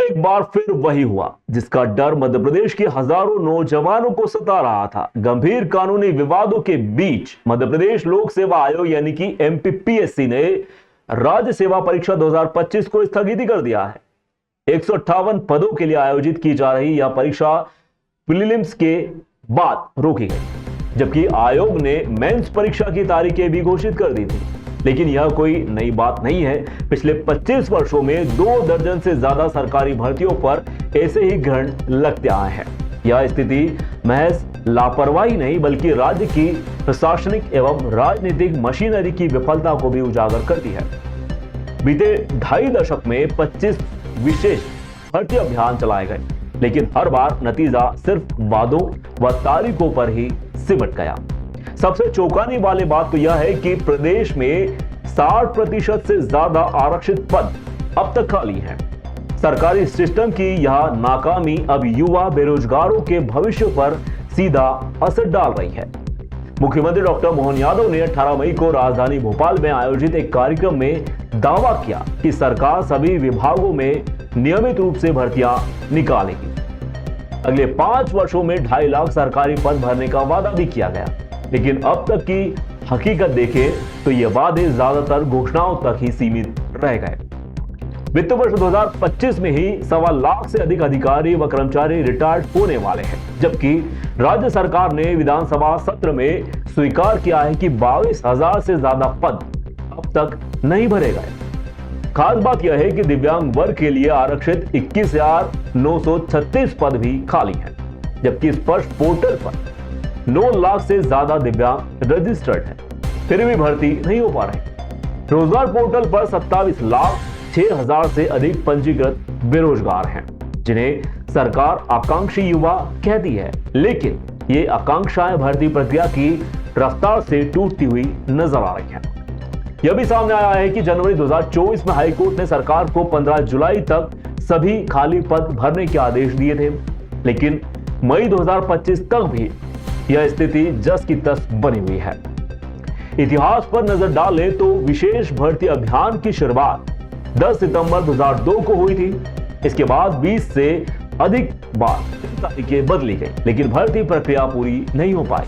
और एक बार फिर वही हुआ जिसका डर मध्य प्रदेश के हजारों नौजवानों को सता रहा था। गंभीर कानूनी विवादों के बीच मध्य प्रदेश लोक सेवा आयोग यानी कि एमपीपीएससी ने राज्य सेवा परीक्षा 2025 को स्थगित कर दिया है। 158 पदों के लिए आयोजित की जा रही यह परीक्षा प्रीलिम्स के बाद रोकी गई, जबकि आयोग ने मेंस परीक्षा की तारीखें भी घोषित कर दी थी। लेकिन यह कोई नई बात नहीं है। पिछले 25 वर्षों में 2 दर्जन से ज्यादा सरकारी भर्तियों पर ऐसे ही ग्रहण लगते आए हैं। यह स्थिति महज लापरवाही नहीं बल्कि राज्य की प्रशासनिक एवं राजनीतिक मशीनरी की विफलता को भी उजागर करती है। बीते 2.5 दशक में 25 विशेष भर्ती अभियान चलाए गए, लेकिन हर बार नतीजा सिर्फ वादों व तारीखों पर ही सिमट गया। सबसे चौंकाने वाली बात तो यह है कि प्रदेश में 60% से ज्यादा आरक्षित पद अब तक खाली हैं। सरकारी सिस्टम की यह नाकामी अब युवा बेरोजगारों के भविष्य पर सीधा असर डाल रही है। मुख्यमंत्री डॉक्टर मोहन यादव ने 18 मई को राजधानी भोपाल में आयोजित एक कार्यक्रम में दावा किया कि सरकार सभी विभागों में नियमित रूप से भर्तियां निकालेगी। अगले 5 वर्षों में 2.5 लाख सरकारी पद भरने का वादा भी किया गया, लेकिन अब तक की हकीकत देखें तो ये वादे ज्यादातर घोषणाओं तक ही सीमित रह गए। वित्त वर्ष 2025 में ही 1.25 लाख से अधिक अधिकारी व कर्मचारी रिटायर्ड होने वाले हैं, जबकि राज्य सरकार ने विधानसभा सत्र में स्वीकार किया है कि 22,000 से ज्यादा पद अब तक नहीं भरे गए। खास बात यह है कि दिव्यांग वर्ग के लिए आरक्षित 21,936 पद भी खाली हैं, जबकि स्पर्श पोर्टल पर 9 लाख से ज्यादा दिव्यांग रजिस्टर्ड हैं, फिर भी भर्ती नहीं हो पा रहे। रोजगार पोर्टल पर 27,06,000 से अधिक पंजीकृत बेरोजगार हैं, जिन्हें सरकार आकांक्षी युवा कहती है, लेकिन ये आकांक्षाएं भर्ती प्रक्रिया की रफ्तार से टूटती हुई नजर आ रही हैं। यह भी सामने आया है कि जनवरी 2024 में हाईकोर्ट ने सरकार को 15 जुलाई तक सभी खाली पद भरने के आदेश दिए थे, लेकिन मई 2025 तक भी यह स्थिति जस की तस बनी हुई है। इतिहास पर नजर डालें तो विशेष भर्ती अभियान की शुरुआत 10 सितंबर 2002 को हुई थी। इसके बाद 20 से अधिक बार तारीखें बदली गई, लेकिन भर्ती प्रक्रिया पूरी नहीं हो पाई।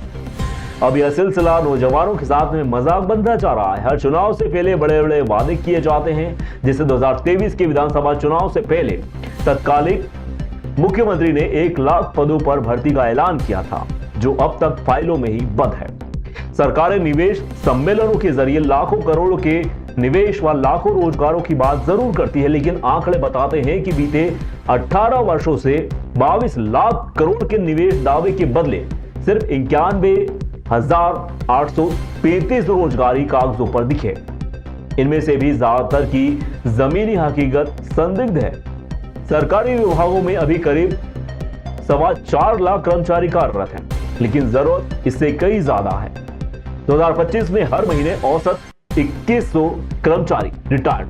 अब यह सिलसिला नौजवानों के साथ में मजाक बनता जा रहा है। हर चुनाव से पहले बड़े बड़े वादे किए जाते हैं, जिससे 2023 के विधानसभा चुनाव से पहले तत्कालीन मुख्यमंत्री ने 1 लाख पदों पर भर्ती का ऐलान किया था, जो अब तक फाइलों में ही बंद है। सरकारें निवेश सम्मेलनों के जरिए लाखों करोड़ों के निवेश व लाखों रोजगारों की बात जरूर करती है, लेकिन आंकड़े बताते हैं कि बीते 18 वर्षों से 22 लाख करोड़ के निवेश दावे के बदले सिर्फ 91,833 रोजगारी कागजों पर दिखे। इनमें से भी ज्यादातर की जमीनी हकीकत संदिग्ध है। सरकारी विभागों में अभी करीब 4.25 लाख कर्मचारी कार्यरत हैं, लेकिन जरूरत इससे कई ज्यादा है। 2025 में हर महीने औसत 2100 कर्मचारी रिटायर्ड,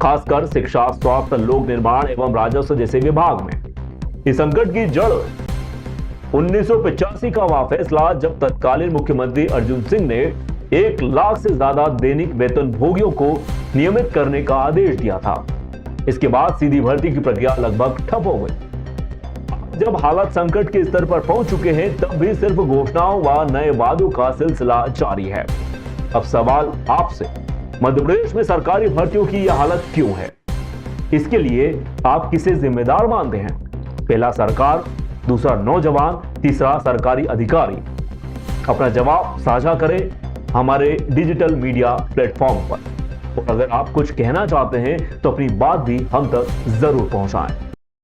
खासकर शिक्षा, स्वास्थ्य, लोक निर्माण एवं राजस्व जैसे विभाग में। इस संकट की जड़ 1985 का वह फैसला जब तत्कालीन मुख्यमंत्री अर्जुन सिंह ने 1 लाख से ज्यादा दैनिक वेतन भोगियों को नियमित करने का आदेश दिया था। इसके बाद सीधी भर्ती की प्रक्रिया लगभग ठप हो गई। जब हालात संकट के स्तर पर पहुंच चुके हैं, तब भी सिर्फ घोषणाओं व नए वादों का सिलसिला जारी है। अब सवाल आपसे, मध्य प्रदेश में सरकारी भर्तियों की यह हालत क्यों है? इसके लिए आप किसे जिम्मेदार मानते हैं? पहला सरकार, दूसरा नौजवान, तीसरा सरकारी अधिकारी? अपना जवाब साझा करें हमारे डिजिटल मीडिया प्लेटफॉर्म पर। और अगर आप कुछ कहना चाहते हैं तो अपनी बात भी हम तक जरूर पहुंचाएं।